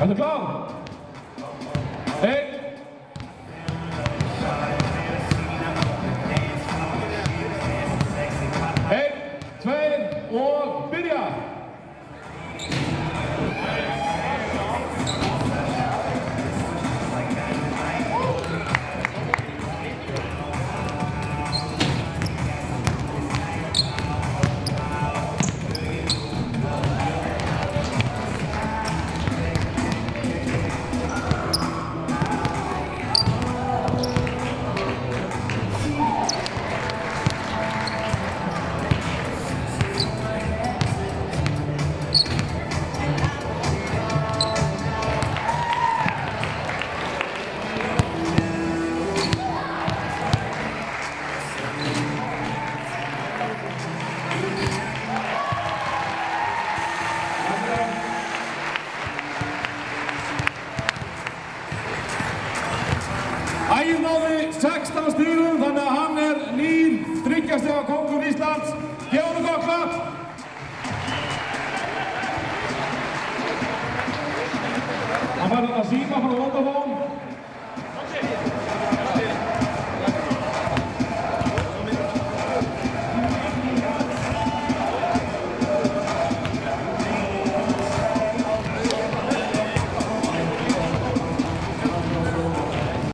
Er du klar? 1. 1, 2 og byrja! Ægir náði 16 stigum, þannig að hann er nýr 3 stiga kóngur Íslands. Gefum honum gott klapp. Hann fær þetta síma frá Vodafone.